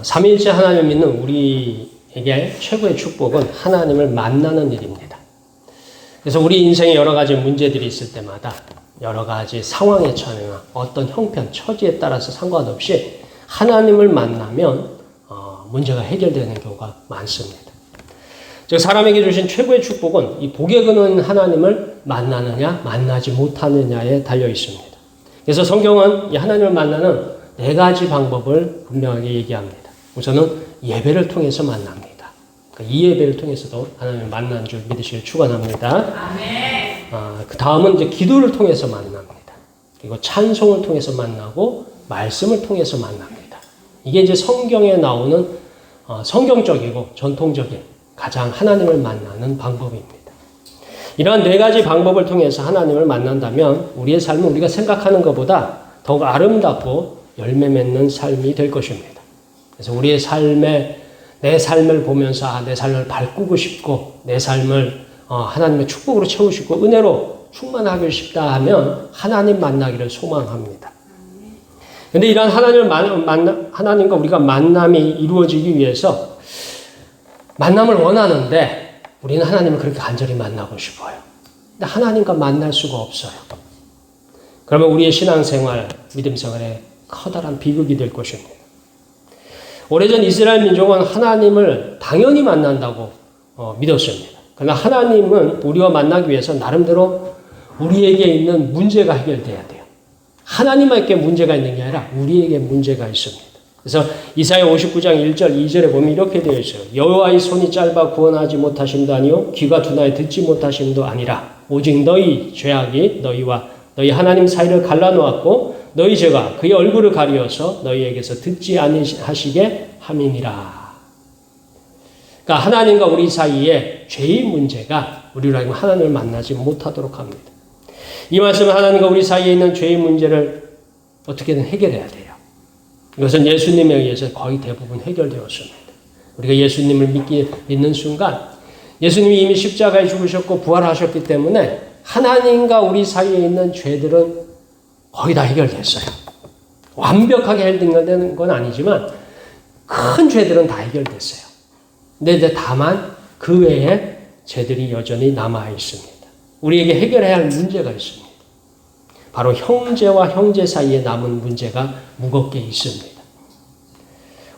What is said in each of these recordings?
삼위일체 하나님을 믿는 우리에게 최고의 축복은 하나님을 만나는 일입니다. 그래서 우리 인생에 여러 가지 문제들이 있을 때마다 여러 가지 상황에 처하거나 어떤 형편, 처지에 따라서 상관없이 하나님을 만나면 문제가 해결되는 경우가 많습니다. 즉 사람에게 주신 최고의 축복은 이 복의 근원인 하나님을 만나느냐 만나지 못하느냐에 달려 있습니다. 그래서 성경은 이 하나님을 만나는 4가지 방법을 분명하게 얘기합니다. 우선은 예배를 통해서 만납니다. 그러니까 이 예배를 통해서도 하나님을 만난 줄 믿으시길 축원합니다. 그 다음은 이제 기도를 통해서 만납니다. 그리고 찬송을 통해서 만나고 말씀을 통해서 만납니다. 이게 이제 성경에 나오는 성경적이고 전통적인 가장 하나님을 만나는 방법입니다. 이러한 4가지 방법을 통해서 하나님을 만난다면 우리의 삶은 우리가 생각하는 것보다 더욱 아름답고 열매 맺는 삶이 될 것입니다. 그래서 우리의 내 삶을 보면서 내 삶을 바꾸고 싶고 내 삶을 하나님의 축복으로 채우시고 은혜로 충만하고 싶다 하면 하나님 만나기를 소망합니다. 그런데 이러한 하나님과 우리가 만남이 이루어지기 위해서 만남을 원하는데 우리는 하나님을 그렇게 간절히 만나고 싶어요. 근데 하나님과 만날 수가 없어요. 그러면 우리의 신앙생활, 믿음생활에 커다란 비극이 될 것입니다. 오래전 이스라엘 민족은 하나님을 당연히 만난다고 믿었습니다. 그러나 하나님은 우리와 만나기 위해서 나름대로 우리에게 있는 문제가 해결돼야 돼요. 하나님에게 문제가 있는 게 아니라 우리에게 문제가 있습니다. 그래서 이사야 59장 1절 2절에 보면 이렇게 되어 있어요. 여호와의 손이 짧아 구원하지 못하심도 아니요 귀가 둔하여 듣지 못하심도 아니라 오직 너희 죄악이 너희와 너희 하나님 사이를 갈라놓았고 너희 죄가 그의 얼굴을 가리어서 너희에게서 듣지 아니하시게 함이니라. 그러니까 하나님과 우리 사이에 죄의 문제가 우리로 하여금 하나님을 만나지 못하도록 합니다. 이 말씀은 하나님과 우리 사이에 있는 죄의 문제를 어떻게든 해결해야 돼요. 이것은 예수님에 의해서 거의 대부분 해결되었습니다. 우리가 예수님을 믿는 순간 예수님이 이미 십자가에 죽으셨고 부활하셨기 때문에 하나님과 우리 사이에 있는 죄들은 거의 다 해결됐어요. 완벽하게 해결된 건 아니지만 큰 죄들은 다 해결됐어요. 근데 이제 다만 그 외에 죄들이 여전히 남아 있습니다. 우리에게 해결해야 할 문제가 있습니다. 바로 형제와 형제 사이에 남은 문제가 무겁게 있습니다.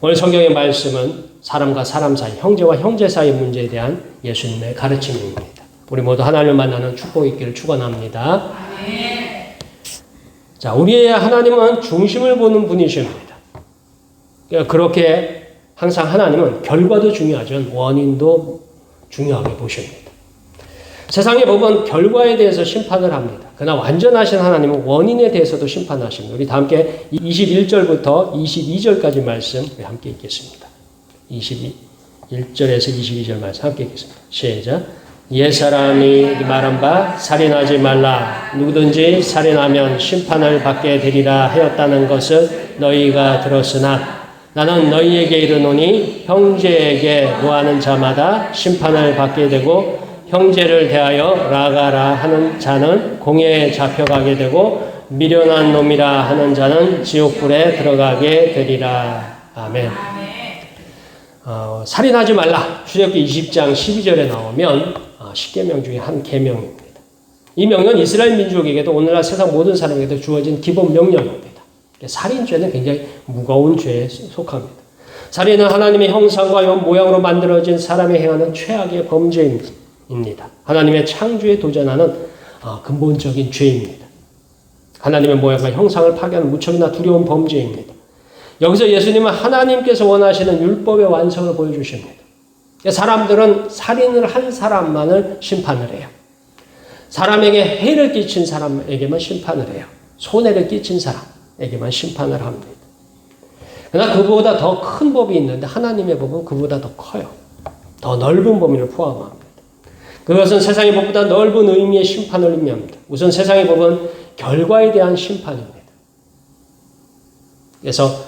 오늘 성경의 말씀은 사람과 사람 사이, 형제와 형제 사이의 문제에 대한 예수님의 가르침입니다. 우리 모두 하나님을 만나는 축복이 있기를 축원합니다. 자, 우리의 하나님은 중심을 보는 분이십니다. 그렇게 항상 하나님은 결과도 중요하지만 원인도 중요하게 보십니다. 세상의 법은 결과에 대해서 심판을 합니다. 그러나 완전하신 하나님은 원인에 대해서도 심판하십니다. 우리 다 함께 21절부터 22절까지 말씀 우리 함께 읽겠습니다. 21절에서 22절 말씀 함께 읽겠습니다. 시작. 옛사람이 말한 바 살인하지 말라. 누구든지 살인하면 심판을 받게 되리라 하였다는 것을 너희가 들었으나 나는 너희에게 이르노니 형제에게 노하는 자마다 심판을 받게 되고 형제를 대하여 라가라 하는 자는 공회에 잡혀가게 되고 미련한 놈이라 하는 자는 지옥불에 들어가게 되리라. 아멘. 살인하지 말라. 출애굽기 20장 12절에 나오면 10계명 중에 한 계명입니다. 이 명령은 이스라엘 민족에게도 오늘날 세상 모든 사람에게도 주어진 기본 명령입니다. 살인죄는 굉장히 무거운 죄에 속합니다. 살인은 하나님의 형상과 모양으로 만들어진 사람이 행하는 최악의 범죄입니다. 하나님의 창조에 도전하는 근본적인 죄입니다. 하나님의 모양과 형상을 파괴하는 무척이나 두려운 범죄입니다. 여기서 예수님은 하나님께서 원하시는 율법의 완성을 보여주십니다. 사람들은 살인을 한 사람만을 심판을 해요. 사람에게 해를 끼친 사람에게만 심판을 해요. 손해를 끼친 사람에게만 심판을 합니다. 그러나 그보다 더 큰 법이 있는데 하나님의 법은 그보다 더 커요. 더 넓은 범위를 포함합니다. 그것은 세상의 법보다 넓은 의미의 심판을 의미합니다. 우선 세상의 법은 결과에 대한 심판입니다. 그래서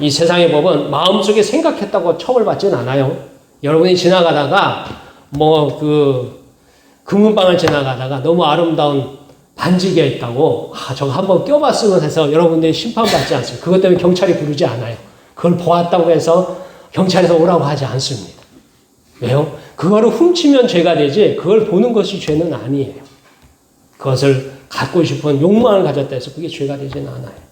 이 세상의 법은 마음속에 생각했다고 처벌받지는 않아요. 여러분이 지나가다가 금은방을 지나가다가 너무 아름다운 반지가 있다고 저거 한번 껴봤으면 해서 여러분들이 심판받지 않습니다. 그것 때문에 경찰이 부르지 않아요. 그걸 보았다고 해서 경찰에서 오라고 하지 않습니다. 왜요? 그거를 훔치면 죄가 되지 그걸 보는 것이 죄는 아니에요. 그것을 갖고 싶은 욕망을 가졌다 해서 그게 죄가 되지는 않아요.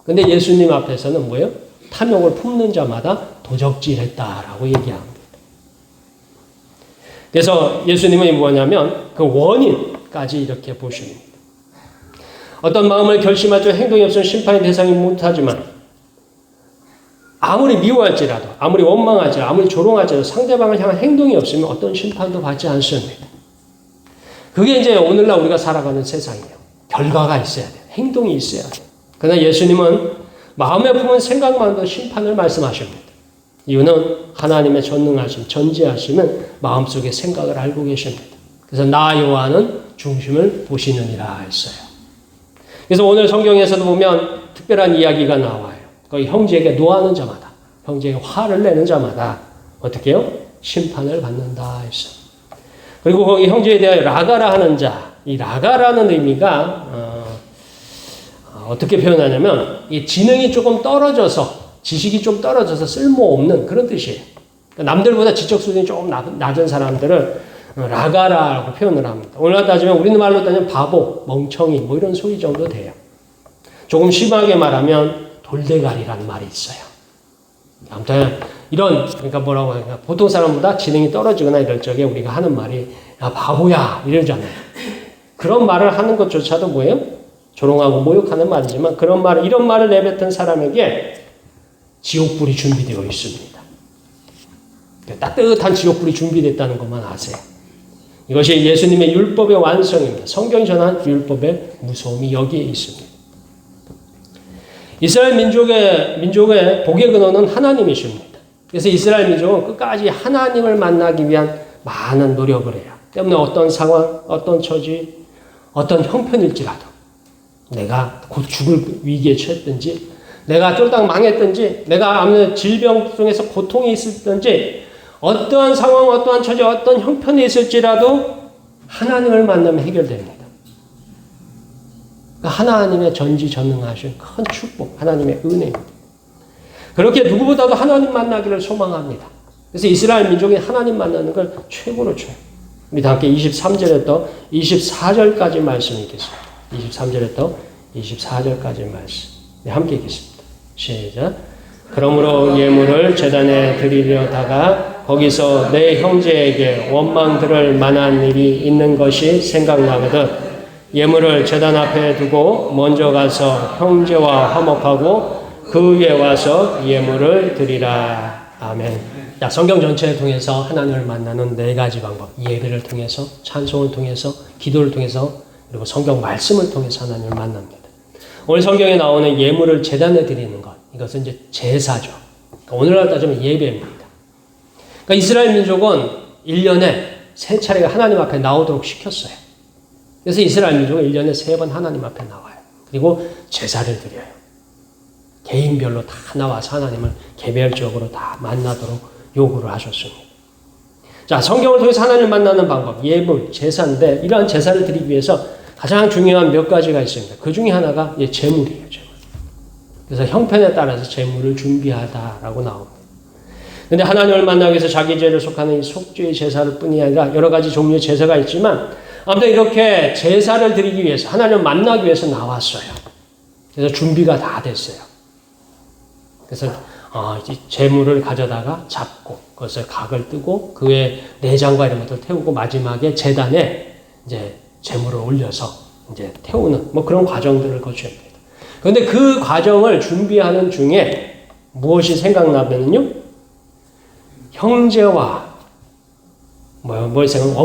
근데 예수님 앞에서는 뭐예요? 탐욕을 품는 자마다 도적질했다라고 얘기합니다. 그래서 예수님은 뭐냐면 그 원인까지 이렇게 보십니다. 어떤 마음을 결심하죠. 행동이 없으면 심판의 대상이 못하지만 아무리 미워할지라도 아무리 원망할지라도 아무리 조롱할지라도 상대방을 향한 행동이 없으면 어떤 심판도 받지 않습니다. 그게 이제 오늘날 우리가 살아가는 세상이에요. 결과가 있어야 돼요. 행동이 있어야 돼요. 그러나 예수님은 마음에 품은 생각만도 심판을 말씀하십니다. 이유는 하나님의 전능하심, 전지하심은 마음속의 생각을 알고 계십니다. 그래서 나 여호와는 중심을 보시느니라 했어요. 그래서 오늘 성경에서도 보면 특별한 이야기가 나와요. 거기 형제에게 노하는 자마다, 형제에게 화를 내는 자마다 어떻게 해요? 심판을 받는다 했어요. 그리고 거기 형제에 대하여 라가라 하는 자, 이 라가라는 의미가 어떻게 표현하냐면 이 지능이 조금 떨어져서 지식이 좀 떨어져서 쓸모없는 그런 뜻이에요. 그러니까 남들보다 지적 수준이 조금 낮은 사람들을 라가라라고 표현을 합니다. 오늘날 따지면 우리는 말로 따지면 바보, 멍청이 뭐 이런 소리 정도 돼요. 조금 심하게 말하면 돌대가리라는 말이 있어요. 아무튼 이런 그러니까 뭐라고 하냐 보통 사람보다 지능이 떨어지거나 이럴 적에 우리가 하는 말이 야 바보야 이러잖아요. 그런 말을 하는 것조차도 뭐예요? 조롱하고 모욕하는 말이지만 그런 말을 이런 말을 내뱉은 사람에게 지옥불이 준비되어 있습니다. 따뜻한 지옥불이 준비됐다는 것만 아세요. 이것이 예수님의 율법의 완성입니다. 성경이 전한 율법의 무서움이 여기에 있습니다. 이스라엘 민족의 복의 근원은 하나님이십니다. 그래서 이스라엘 민족은 끝까지 하나님을 만나기 위한 많은 노력을 해요. 때문에 어떤 상황, 어떤 처지, 어떤 형편일지라도 내가 곧 죽을 위기에 처했든지 내가 쫄딱 망했든지 내가 아무튼 질병 중에서 고통이 있었든지 어떠한 상황, 어떠한 처지, 어떤 형편이 있을지라도 하나님을 만나면 해결됩니다. 하나님의 전지전능하신 큰 축복, 하나님의 은혜입니다. 그렇게 누구보다도 하나님 만나기를 소망합니다. 그래서 이스라엘 민족이 하나님 만나는 걸 최고로 줘요. 우리 다 함께 23절부터 24절까지 말씀이 있겠습니다. 23절부터 24절까지 말씀. 네, 함께 읽겠습니다. 시작. 그러므로 예물을 제단에 드리려다가 거기서 내 형제에게 원망 들을 만한 일이 있는 것이 생각나거든 예물을 제단 앞에 두고 먼저 가서 형제와 화목하고 그 위에 와서 예물을 드리라. 아멘. 자, 성경 전체를 통해서 하나님을 만나는 네 가지 방법. 예배를 통해서, 찬송을 통해서, 기도를 통해서, 그리고 성경 말씀을 통해서 하나님을 만납니다. 오늘 성경에 나오는 예물을 제단에 드리는 것. 이것은 이제 제사죠. 오늘날 따지면 예배입니다. 그러니까 이스라엘 민족은 1년에 3차례가 하나님 앞에 나오도록 시켰어요. 그래서 이스라엘 민족은 1년에 3번 하나님 앞에 나와요. 그리고 제사를 드려요. 개인별로 다 나와서 하나님을 개별적으로 다 만나도록 요구를 하셨습니다. 자, 성경을 통해서 하나님을 만나는 방법, 예물, 제사인데 이러한 제사를 드리기 위해서 가장 중요한 몇 가지가 있습니다. 그 중에 하나가 제물이에요. 제물. 그래서 형편에 따라서 제물을 준비하다라고 나옵니다. 근데 하나님을 만나기 위해서 자기 죄를 속하는 이 속죄의 제사를 뿐이 아니라 여러 가지 종류의 제사가 있지만 아무튼 이렇게 제사를 드리기 위해서 하나님을 만나기 위해서 나왔어요. 그래서 준비가 다 됐어요. 그래서 이제 제물을 가져다가 잡고 그것을 각을 뜨고 그 외에 내장과 이런 것들을 태우고 마지막에 제단에 이제 제물을 올려서 이제 태우는 뭐 그런 과정들을 거쳐야 됩니다. 그런데 그 과정을 준비하는 중에 무엇이 생각나면요? 형제와 뭘 생각?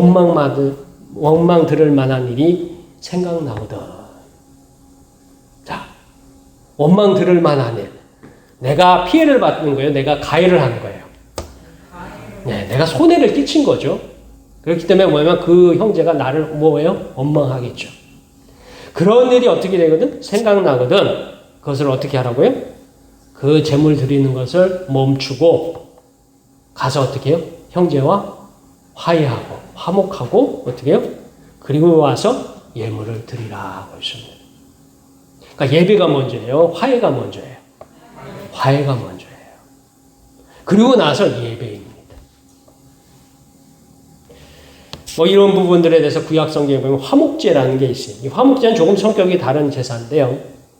원망 들을 만한 일이 생각나거든. 자, 원망 들을 만한 일. 내가 피해를 받는 거예요? 내가 가해를 한 거예요? 네, 내가 손해를 끼친 거죠. 그렇기 때문에 뭐냐면 그 형제가 나를 뭐예요? 원망하겠죠. 그런 일이 어떻게 되거든? 생각나거든. 그것을 어떻게 하라고요? 그 제물 드리는 것을 멈추고 가서 어떻게 해요? 형제와 화해하고 화목하고 어떻게 해요? 그리고 와서 예물을 드리라고 했습니다. 그러니까 예배가 먼저예요? 화해가 먼저예요? 화해가 먼저예요. 그리고 나서 예배입니다. 뭐 이런 부분들에 대해서 구약 성경에 보면 화목제라는 게 있어요. 이 화목제는 조금 성격이 다른 제사인데요.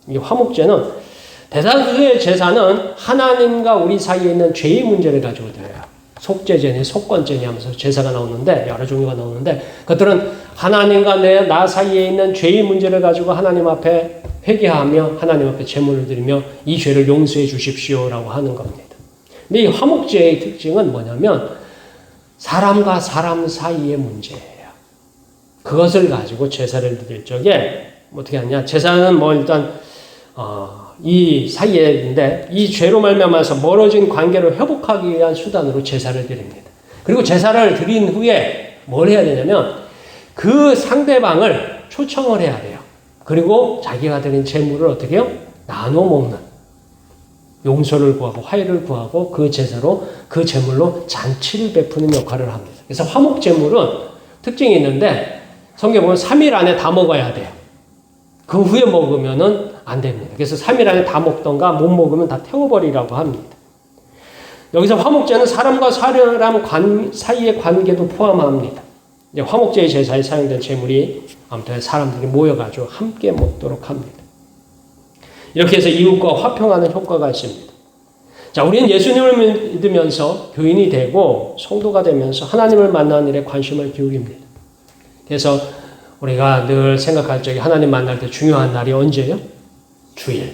이 화목제는 대다수의 제사는 하나님과 우리 사이에 있는 죄의 문제를 가지고 드려요. 속죄제니 속건제니 하면서 제사가 나오는데 여러 종류가 나오는데 그것들은 하나님과 나 사이에 있는 죄의 문제를 가지고 하나님 앞에 회개하며 하나님 앞에 제물을 드리며 이 죄를 용서해 주십시오라고 하는 겁니다. 근데 이 화목제의 특징은 뭐냐면 사람과 사람 사이의 문제예요. 그것을 가지고 제사를 드릴 적에 어떻게 하냐? 제사는 뭐 일단 이 사이에인데 이 죄로 말미암아서 멀어진 관계를 회복하기 위한 수단으로 제사를 드립니다. 그리고 제사를 드린 후에 뭘 해야 되냐면 그 상대방을 초청을 해야 돼요. 그리고 자기가 드린 제물을 어떻게 해요? 나눠 먹는, 용서를 구하고 화해를 구하고 그 제사로 그 제물로 잔치를 베푸는 역할을 합니다. 그래서 화목 제물은 특징이 있는데 성경 보면 3일 안에 다 먹어야 돼요. 그 후에 먹으면은 안 됩니다. 그래서 3일 안에 다 먹던가 못 먹으면 다 태워버리라고 합니다. 여기서 화목제는 사람과 사람 사이의 관계도 포함합니다. 이제 화목제의 제사에 사용된 제물이 아무튼 사람들이 모여가지고 함께 먹도록 합니다. 이렇게 해서 이웃과 화평하는 효과가 있습니다. 자, 우리는 예수님을 믿으면서 교인이 되고 성도가 되면서 하나님을 만나는 일에 관심을 기울입니다. 그래서 우리가 늘 생각할 적에 하나님 만날 때 중요한 날이 언제예요? 주일.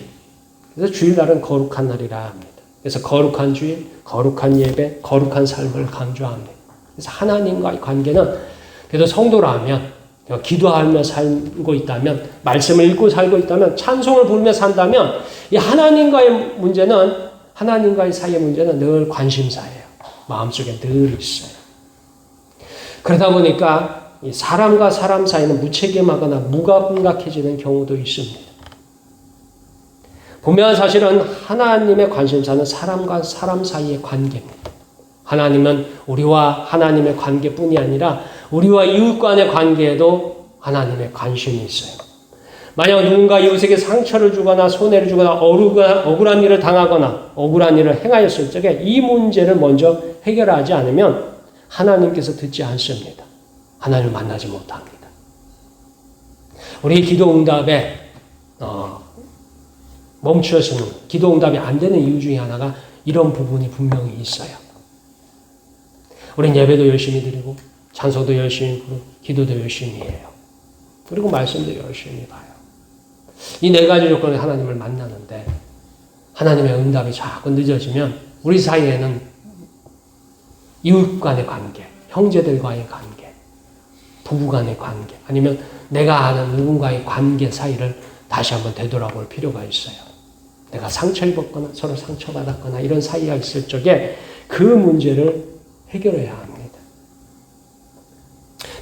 그래서 주일날은 거룩한 날이라 합니다. 그래서 거룩한 주일, 거룩한 예배, 거룩한 삶을 강조합니다. 그래서 하나님과의 관계는 그래도 성도라면 기도하며 살고 있다면, 말씀을 읽고 살고 있다면, 찬송을 부르며 산다면 이 하나님과의 문제는, 하나님과의 사이의 문제는 늘 관심사예요. 마음속에 늘 있어요. 그러다 보니까 이 사람과 사람 사이는 무책임하거나 무감각해지는 경우도 있습니다. 분명한 사실은 하나님의 관심사는 사람과 사람 사이의 관계입니다. 하나님은 우리와 하나님의 관계뿐이 아니라 우리와 이웃 간의 관계에도 하나님의 관심이 있어요. 만약 누군가 이웃에게 상처를 주거나 손해를 주거나 억울한 일을 당하거나 억울한 일을 행하였을 적에 이 문제를 먼저 해결하지 않으면 하나님께서 듣지 않습니다. 하나님을 만나지 못합니다. 우리 기도 응답에 멈추어서는 기도 응답이 안 되는 이유 중에 하나가 이런 부분이 분명히 있어요. 우린 예배도 열심히 드리고 찬송도 열심히 부르고 기도도 열심히 해요. 그리고 말씀도 열심히 봐요. 이 네 가지 조건에 하나님을 만나는데 하나님의 응답이 자꾸 늦어지면 우리 사이에는 이웃 간의 관계, 형제들과의 관계, 부부 간의 관계, 아니면 내가 아는 누군가의 관계 사이를 다시 한번 되돌아볼 필요가 있어요. 내가 상처 입었거나 서로 상처받았거나 이런 사이가 있을 적에 그 문제를 해결해야 합니다.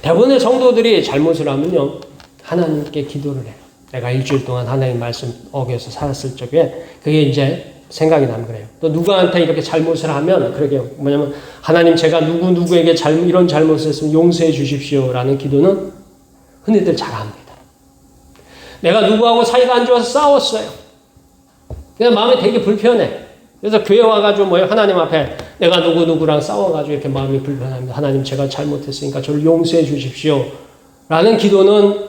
대부분의 성도들이 잘못을 하면요, 하나님께 기도를 해요. 내가 일주일 동안 하나님 말씀 어겨서 살았을 적에 그게 이제 생각이 나면 그래요. 또 누구한테 이렇게 잘못을 하면 그러게 뭐냐면 하나님 제가 누구에게 이런 잘못을 했으면 용서해 주십시오라는 기도는 흔히들 잘합니다. 내가 누구하고 사이가 안 좋아서 싸웠어요. 그냥 마음이 되게 불편해. 그래서 교회 와가지고 하나님 앞에 내가 누구랑 싸워가지고 이렇게 마음이 불편합니다. 하나님 제가 잘못했으니까 저를 용서해 주십시오. 라는 기도는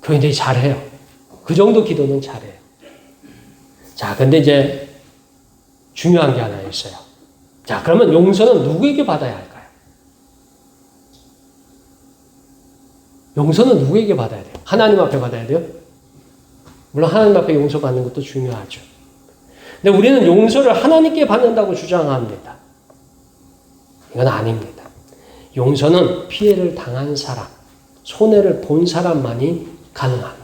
교인들이 잘해요. 그 정도 기도는 잘해요. 자, 근데 이제 중요한 게 하나 있어요. 자, 그러면 용서는 누구에게 받아야 할까요? 용서는 누구에게 받아야 돼요? 하나님 앞에 받아야 돼요? 물론 하나님 앞에 용서받는 것도 중요하죠. 근데 우리는 용서를 하나님께 받는다고 주장합니다. 이건 아닙니다. 용서는 피해를 당한 사람, 손해를 본 사람만이 가능합니다.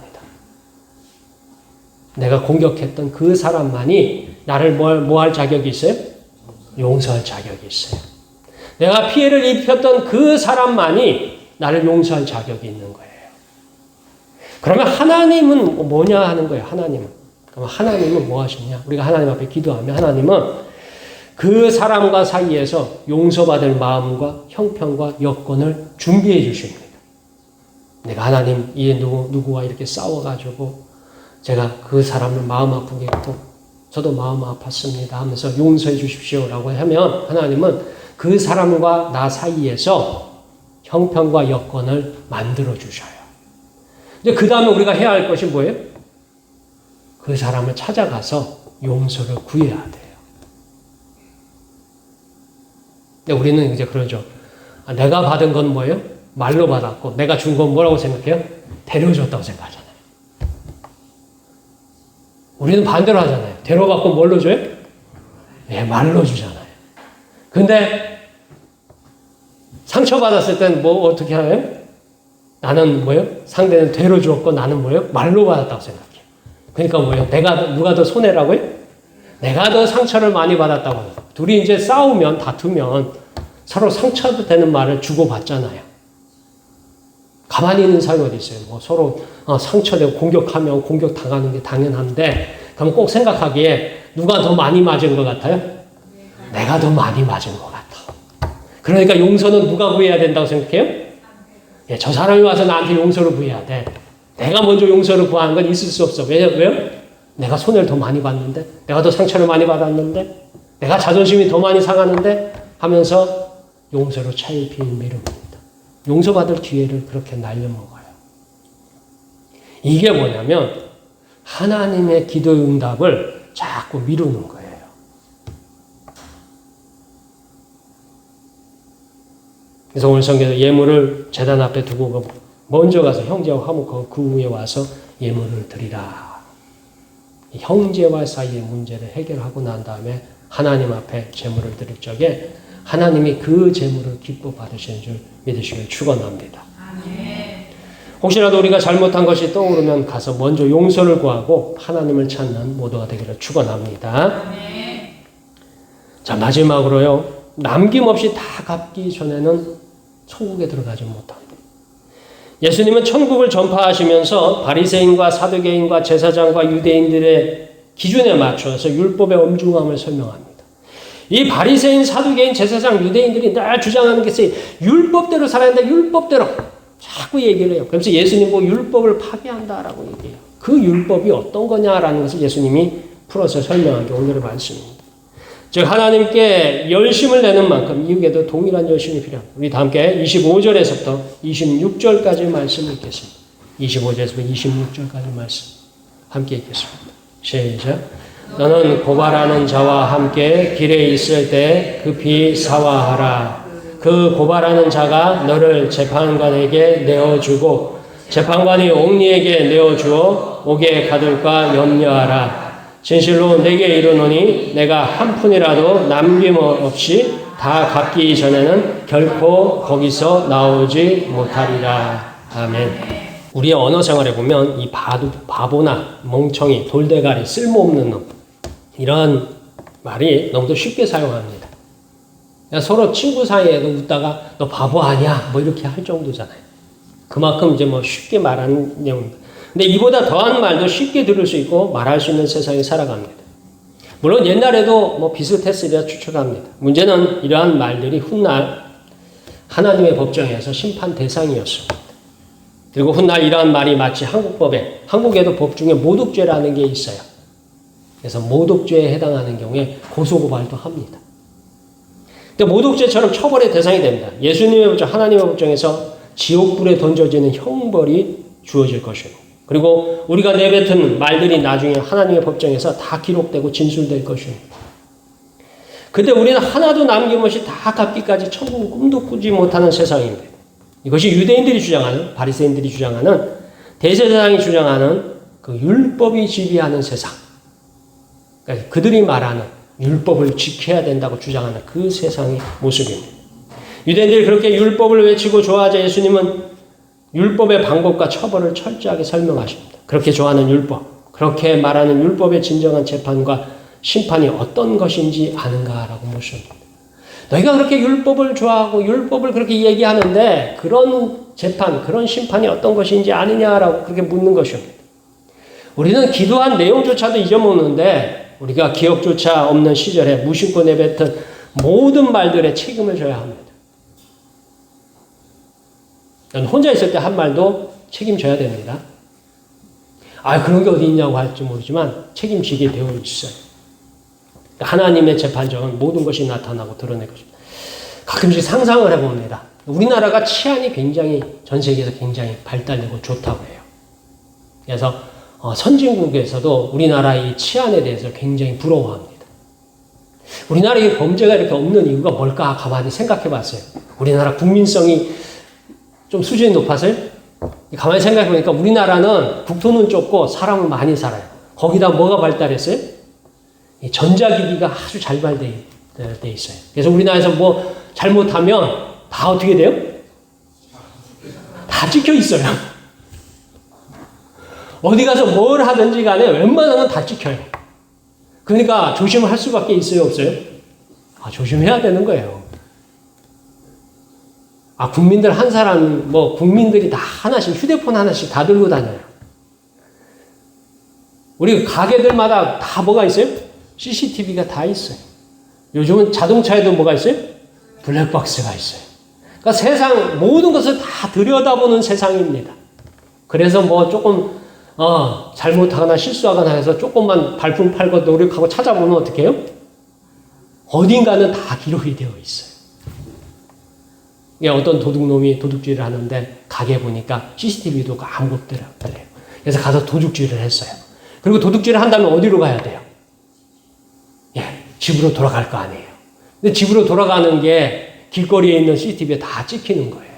내가 공격했던 그 사람만이 나를 뭐 할 자격이 있어요? 용서할 자격이 있어요. 내가 피해를 입혔던 그 사람만이 나를 용서할 자격이 있는 거예요. 그러면 하나님은 뭐냐 하는 거예요. 하나님은. 그럼 하나님은 뭐 하시냐? 우리가 하나님 앞에 기도하면 하나님은 그 사람과 사이에서 용서받을 마음과 형편과 여건을 준비해 주십니다. 내가 하나님 이 누구와 이렇게 싸워가지고 제가 그 사람을 마음 아프게 했고 저도 마음 아팠습니다 하면서 용서해 주십시오라고 하면 하나님은 그 사람과 나 사이에서 형편과 여건을 만들어 주셔요. 근데 그 다음에 우리가 해야 할 것이 뭐예요? 그 사람을 찾아가서 용서를 구해야 돼요. 근데 우리는 이제 그러죠. 내가 받은 건 뭐예요? 말로 받았고 내가 준 건 뭐라고 생각해요? 데려줬다고 생각하잖아요. 우리는 반대로 하잖아요. 데려받고 뭘로 줘요? 네, 말로 주잖아요. 근데 상처받았을 땐 뭐 어떻게 해요? 나는 뭐예요? 상대는 데려줬고 나는 뭐예요? 말로 받았다고 생각해요. 그러니까 뭐예요? 누가 더 손해라고요? 내가 더 상처를 많이 받았다고 해요. 둘이 이제 싸우면, 다투면 서로 상처되는 말을 주고받잖아요. 가만히 있는 사람이 어디 있어요? 뭐 서로 상처되고 공격하면 공격당하는 게 당연한데, 그럼 꼭 생각하기에 누가 더 많이 맞은 것 같아요? 내가 더 많이 맞은 것 같아. 그러니까 용서는 누가 구해야 된다고 생각해요? 예, 저 사람이 와서 나한테 용서를 구해야 돼. 내가 먼저 용서를 구하는 건 있을 수 없어. 왜요? 내가 손해를 더 많이 받는데? 내가 더 상처를 많이 받았는데? 내가 자존심이 더 많이 상하는데? 하면서 용서로 차일피일 미룹니다. 용서받을 기회를 그렇게 날려먹어요. 이게 뭐냐면 하나님의 기도 응답을 자꾸 미루는 거예요. 그래서 오늘 성경에서 예물을 제단 앞에 두고 먼저 가서 형제와 화목하고 그 후에 와서 예물을 드리라. 형제와 사이의 문제를 해결하고 난 다음에 하나님 앞에 제물을 드릴 적에 하나님이 그 제물을 기뻐 받으시는 줄 믿으시길 축원합니다. 혹시라도 우리가 잘못한 것이 떠오르면 가서 먼저 용서를 구하고 하나님을 찾는 모두가 되기를 축원합니다. 자, 마지막으로요. 남김없이 다 갚기 전에는 천국에 들어가지 못합니다. 예수님은 천국을 전파하시면서 바리새인과 사두개인과 제사장과 유대인들의 기준에 맞춰서 율법의 엄중함을 설명합니다. 이 바리새인, 사두개인, 제사장, 유대인들이 늘 주장하는 것이 율법대로 살아야 한다. 율법대로 자꾸 얘기를 해요. 그래서 예수님 보고 율법을 파괴한다라고 얘기해요. 그 율법이 어떤 거냐라는 것을 예수님이 풀어서 설명한 게 오늘의 말씀입니다. 즉 하나님께 열심을 내는 만큼 이웃에도 동일한 열심이 필요합니다. 우리 다 함께 25절에서부터 26절까지 말씀을 읽겠습니다. 25절에서부터 26절까지 말씀 함께 읽겠습니다. 시작. 너는 고발하는 자와 함께 길에 있을 때 급히 사화하라. 그 고발하는 자가 너를 재판관에게 내어주고 재판관이 옥리에게 내어주어 옥에 가둘까 염려하라. 진실로 내게 이르노니 내가 한 푼이라도 남김없이 다 갚기 전에는 결코 거기서 나오지 못하리라. 아멘. 우리의 언어 생활에 보면 이 바보나 멍청이, 돌대가리, 쓸모없는 놈 이런 말이 너무도 쉽게 사용합니다. 서로 친구 사이에도 웃다가 너 바보 아니야? 뭐 이렇게 할 정도잖아요. 그만큼 이제 뭐 쉽게 말하는 내용입니다. 근데 이보다 더한 말도 쉽게 들을 수 있고 말할 수 있는 세상에 살아갑니다. 물론 옛날에도 뭐 비슷했으리라 추측합니다. 문제는 이러한 말들이 훗날 하나님의 법정에서 심판 대상이었습니다. 그리고 훗날 이러한 말이 마치 한국에도 법 중에 모독죄라는 게 있어요. 그래서 모독죄에 해당하는 경우에 고소고발도 합니다. 근데 모독죄처럼 처벌의 대상이 됩니다. 예수님의 법정, 하나님의 법정에서 지옥불에 던져지는 형벌이 주어질 것입니다. 그리고 우리가 내뱉은 말들이 나중에 하나님의 법정에서 다 기록되고 진술될 것입니다. 근데 우리는 하나도 남김없이 다 갚기까지 천국은 꿈도 꾸지 못하는 세상입니다. 이것이 유대인들이 주장하는, 바리새인들이 주장하는, 대제사장이 주장하는 그 율법이 지배하는 세상. 그러니까 그들이 말하는 율법을 지켜야 된다고 주장하는 그 세상의 모습입니다. 유대인들이 그렇게 율법을 외치고 좋아하자 예수님은 율법의 방법과 처벌을 철저하게 설명하십니다. 그렇게 좋아하는 율법, 그렇게 말하는 율법의 진정한 재판과 심판이 어떤 것인지 아는가라고 묻습니다. 너희가 그렇게 율법을 좋아하고 율법을 그렇게 얘기하는데 그런 재판, 그런 심판이 어떤 것인지 아느냐라고 그렇게 묻는 것입니다. 우리는 기도한 내용조차도 잊어먹는데 우리가 기억조차 없는 시절에 무심코 내뱉은 모든 말들의 책임을 져야 합니다. 혼자 있을 때 한 말도 책임져야 됩니다. 그런 게 어디 있냐고 할지 모르지만 책임지게 되어 있어요. 하나님의 재판정은 모든 것이 나타나고 드러낼 것입니다. 가끔씩 상상을 해봅니다. 우리나라가 치안이 굉장히 전 세계에서 굉장히 발달되고 좋다고 해요. 그래서 선진국에서도 우리나라의 치안에 대해서 굉장히 부러워합니다. 우리나라에 범죄가 이렇게 없는 이유가 뭘까 가만히 생각해 봤어요. 우리나라 국민성이 좀 수준이 높아서요? 가만히 생각해 보니까 우리나라는 국토는 좁고 사람은 많이 살아요. 거기다 뭐가 발달했어요? 이 전자기기가 아주 잘 발달돼 있어요. 그래서 우리나라에서 뭐 잘못하면 다 어떻게 돼요? 다 찍혀 있어요. 어디 가서 뭘 하든지 간에 웬만하면 다 찍혀요. 그러니까 조심을 할 수밖에 있어요, 없어요? 조심해야 되는 거예요. 국민들 한 사람, 국민들이 다 하나씩, 휴대폰 하나씩 다 들고 다녀요. 우리 가게들마다 다 뭐가 있어요? CCTV가 다 있어요. 요즘은 자동차에도 뭐가 있어요? 블랙박스가 있어요. 그러니까 세상 모든 것을 다 들여다보는 세상입니다. 그래서 조금 잘못하거나 실수하거나 해서 조금만 발품 팔고 노력하고 찾아보면 어떻게 해요? 어딘가는 다 기록이 되어 있어요. 어떤 도둑놈이 도둑질을 하는데 가게 보니까 CCTV도 안 없더래요. 그래서 가서 도둑질을 했어요. 그리고 도둑질을 한다면 어디로 가야 돼요? 집으로 돌아갈 거 아니에요. 근데 집으로 돌아가는 게 길거리에 있는 CCTV에 다 찍히는 거예요.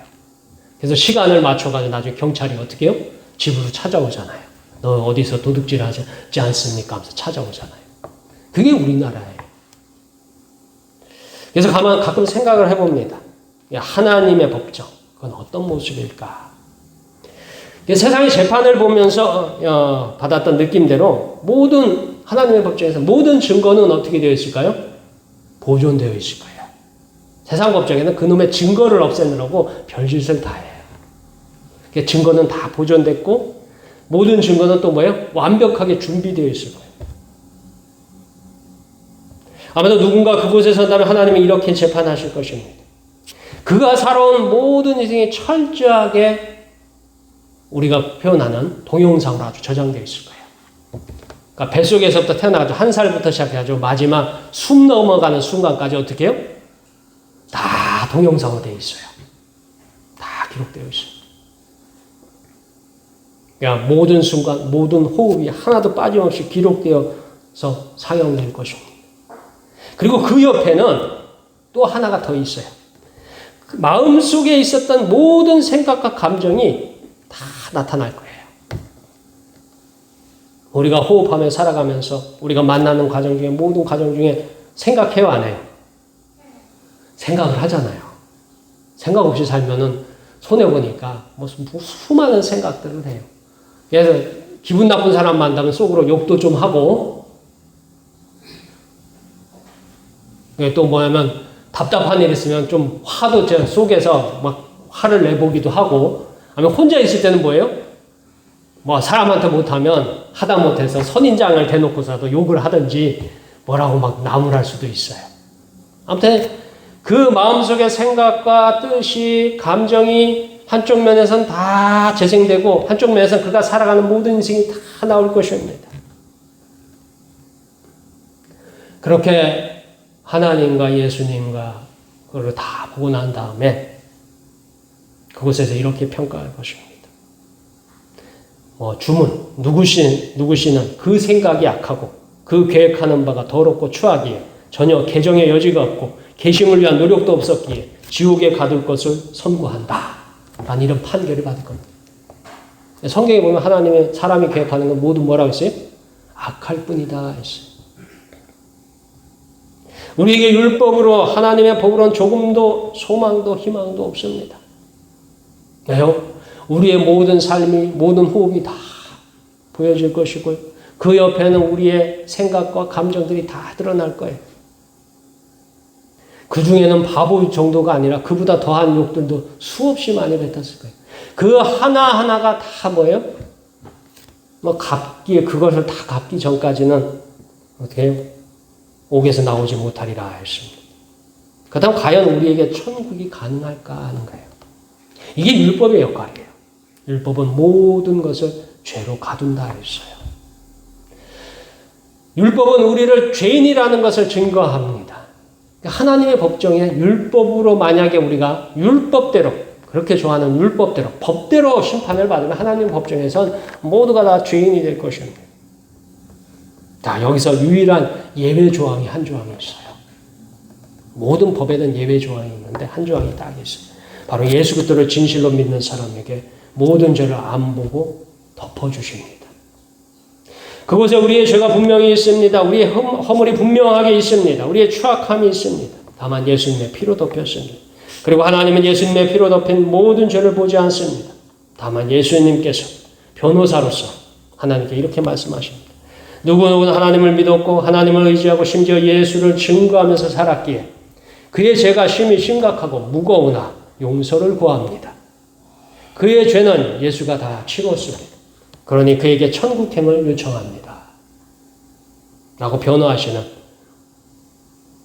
그래서 시간을 맞춰가지고 나중에 경찰이 어떻게 해요? 집으로 찾아오잖아요. 너 어디서 도둑질 하지 않습니까? 하면서 찾아오잖아요. 그게 우리나라예요. 그래서 가끔 생각을 해봅니다. 하나님의 법정, 그건 어떤 모습일까? 세상의 재판을 보면서 받았던 느낌대로 모든 하나님의 법정에서 모든 증거는 어떻게 되어 있을까요? 보존되어 있을 거예요. 세상 법정에는 그놈의 증거를 없애느라고 별짓을 다 해요. 증거는 다 보존됐고 모든 증거는 또 뭐예요? 완벽하게 준비되어 있을 거예요. 아마도 누군가 그곳에 선다면 하나님은 이렇게 재판하실 것입니다. 그가 살아온 모든 인생이 철저하게 우리가 표현하는 동영상으로 아주 저장되어 있을 거예요. 그러니까 뱃속에서부터 태어나가지고 한 살부터 시작해가지고 마지막 숨 넘어가는 순간까지 어떻게 해요? 다 동영상으로 되어 있어요. 다 기록되어 있어요. 그러니까 모든 순간, 모든 호흡이 하나도 빠짐없이 기록되어서 상영될 것입니다. 그리고 그 옆에는 또 하나가 더 있어요. 그 마음속에 있었던 모든 생각과 감정이 다 나타날 거예요. 우리가 호흡하며 살아가면서 우리가 만나는 과정 중에 모든 과정 중에 생각해요, 안 해요? 생각을 하잖아요. 생각 없이 살면은 손해보니까 수많은 생각들을 해요. 그래서 기분 나쁜 사람 만나면 속으로 욕도 좀 하고 또 뭐냐면 답답한 일 있으면 좀 화도 제 속에서 막 화를 내보기도 하고 아니면 혼자 있을 때는 뭐예요? 사람한테 못하면 하다 못해서 선인장을 대놓고서도 욕을 하든지 뭐라고 막 나무랄 수도 있어요. 아무튼 그 마음속의 생각과 뜻이 감정이 한쪽 면에서는 다 재생되고 한쪽 면에서는 그가 살아가는 모든 인생이 다 나올 것입니다. 그렇게 하나님과 예수님과 그걸 다 보고 난 다음에 그곳에서 이렇게 평가할 것입니다. 주문, 누구시는 그 생각이 악하고 그 계획하는 바가 더럽고 추하기에 전혀 개정의 여지가 없고 계심을 위한 노력도 없었기에 지옥에 가둘 것을 선고한다. 라는 이런 판결을 받을 겁니다. 성경에 보면 하나님의 사람이 계획하는 건 모두 뭐라고 했어요? 악할 뿐이다 했어요. 우리에게 율법으로 하나님의 법으로는 조금도 소망도 희망도 없습니다. 왜요? 우리의 모든 삶이 모든 호흡이 다 보여질 것이고요. 그 옆에는 우리의 생각과 감정들이 다 드러날 거예요. 그 중에는 바보 정도가 아니라 그보다 더한 욕들도 수없이 많이 뱉었을 거예요. 그 하나하나가 다 뭐예요? 그것을 다 갚기 전까지는 어떻게 해요? 옥에서 나오지 못하리라 했습니다. 그 다음 과연 우리에게 천국이 가능할까 하는 거예요. 이게 율법의 역할이에요. 율법은 모든 것을 죄로 가둔다 했어요. 율법은 우리를 죄인이라는 것을 증거합니다. 하나님의 법정에 율법으로 만약에 우리가 율법대로 그렇게 좋아하는 율법대로 법대로 심판을 받으면 하나님 법정에선 모두가 다 죄인이 될 것입니다. 자, 여기서 유일한 예외 조항이 한 조항이 있어요. 모든 법에는 예외 조항이 있는데 한 조항이 딱 있어요. 바로 예수 그리스도를 진실로 믿는 사람에게 모든 죄를 안 보고 덮어주십니다. 그곳에 우리의 죄가 분명히 있습니다. 우리의 허물이 분명하게 있습니다. 우리의 추악함이 있습니다. 다만 예수님의 피로 덮였습니다. 그리고 하나님은 예수님의 피로 덮인 모든 죄를 보지 않습니다. 다만 예수님께서 변호사로서 하나님께 이렇게 말씀하십니다. 누구누구는 하나님을 믿었고 하나님을 의지하고 심지어 예수를 증거하면서 살았기에 그의 죄가 심히 심각하고 무거우나 용서를 구합니다. 그의 죄는 예수가 다 치렀습니다. 그러니 그에게 천국행을 요청합니다. 라고 변호하시는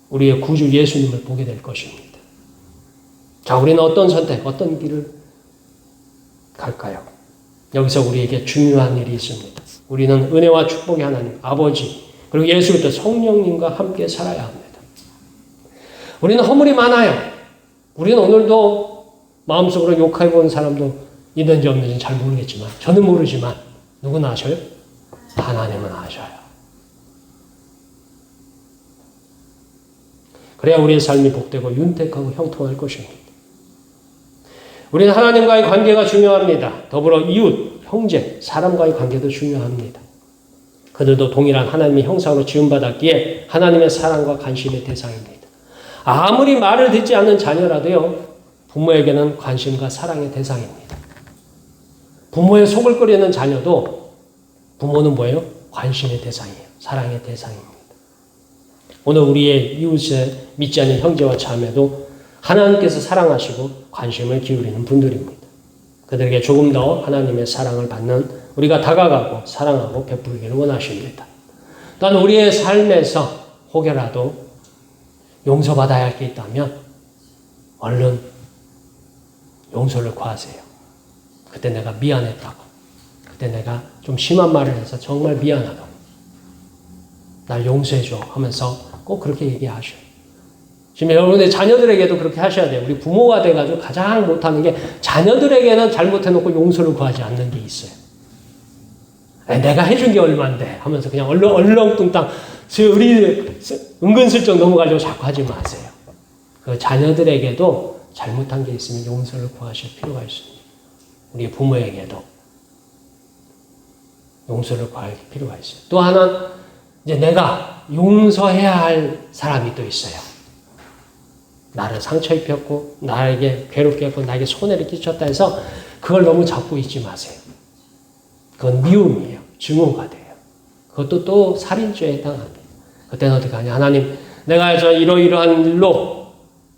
우리의 구주 예수님을 보게 될 것입니다. 자, 우리는 어떤 선택, 어떤 길을 갈까요? 여기서 우리에게 중요한 일이 있습니다. 우리는 은혜와 축복의 하나님, 아버지, 그리고 예수 그리스도 성령님과 함께 살아야 합니다. 우리는 허물이 많아요. 우리는 오늘도 마음속으로 욕해본 사람도 있는지 없는지 잘 모르겠지만, 저는 모르지만, 누구는 아셔요? 하나님은 아셔요. 그래야 우리의 삶이 복되고 윤택하고 형통할 것입니다. 우리는 하나님과의 관계가 중요합니다. 더불어 이웃, 형제, 사람과의 관계도 중요합니다. 그들도 동일한 하나님의 형상으로 지음받았기에 하나님의 사랑과 관심의 대상입니다. 아무리 말을 듣지 않는 자녀라도요, 부모에게는 관심과 사랑의 대상입니다. 부모의 속을 끓이는 자녀도 부모는 뭐예요? 관심의 대상이에요. 사랑의 대상입니다. 오늘 우리의 이웃의 믿지 않는 형제와 자매도 하나님께서 사랑하시고 관심을 기울이는 분들입니다. 그들에게 조금 더 하나님의 사랑을 받는 우리가 다가가고 사랑하고 베풀기를 원하십니다. 또한 우리의 삶에서 혹여라도 용서받아야 할 게 있다면 얼른 용서를 구하세요. 그때 내가 미안했다고, 그때 내가 좀 심한 말을 해서 정말 미안하다고, 날 용서해줘 하면서 꼭 그렇게 얘기하셔요. 지금 여러분의 자녀들에게도 그렇게 하셔야 돼요. 우리 부모가 돼가지고 가장 못하는 게 자녀들에게는 잘못해놓고 용서를 구하지 않는 게 있어요. 내가 해준 게 얼만데 하면서 그냥 얼렁뚱땅 우리 은근슬쩍 넘어가려고 자꾸 하지 마세요. 그 자녀들에게도 잘못한 게 있으면 용서를 구하실 필요가 있습니다. 우리 부모에게도 용서를 구할 필요가 있어요. 또 하나는 이제 내가 용서해야 할 사람이 또 있어요. 나를 상처 입혔고 나에게 괴롭게 했고 나에게 손해를 끼쳤다 해서 그걸 너무 잡고 있지 마세요. 그건 미움이에요. 증오가 돼요. 그것도 또 살인죄에 해당합니다. 그때는 어떻게 하냐. 하나님, 내가 이러이러한 일로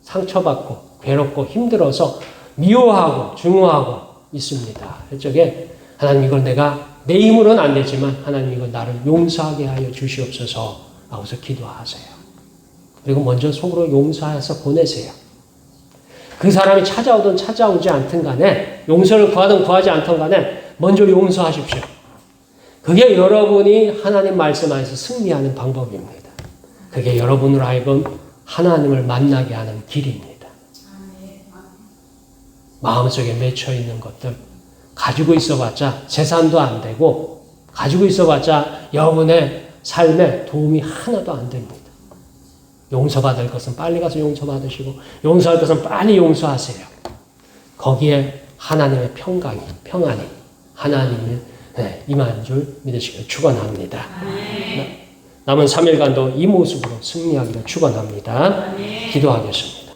상처받고 괴롭고 힘들어서 미워하고 증오하고 있습니다. 할 적에 하나님, 이걸 내가 내 힘으로는 안 되지만 하나님, 이걸 나를 용서하게 하여 주시옵소서 라고서 기도하세요. 그리고 먼저 속으로 용서해서 보내세요. 그 사람이 찾아오든 찾아오지 않든 간에, 용서를 구하든 구하지 않든 간에 먼저 용서하십시오. 그게 여러분이 하나님 말씀 안에서 승리하는 방법입니다. 그게 여러분으로 하여금 하나님을 만나게 하는 길입니다. 마음속에 맺혀 있는 것들 가지고 있어봤자 재산도 안 되고, 가지고 있어봤자 여러분의 삶에 도움이 하나도 안 됩니다. 용서받을 것은 빨리 가서 용서받으시고, 용서할 것은 빨리 용서하세요. 거기에 하나님의 평안이 하나님을 임한 줄 믿으시길 축원합니다. 남은 3일간도 이 모습으로 승리하기를 축원합니다. 기도하겠습니다.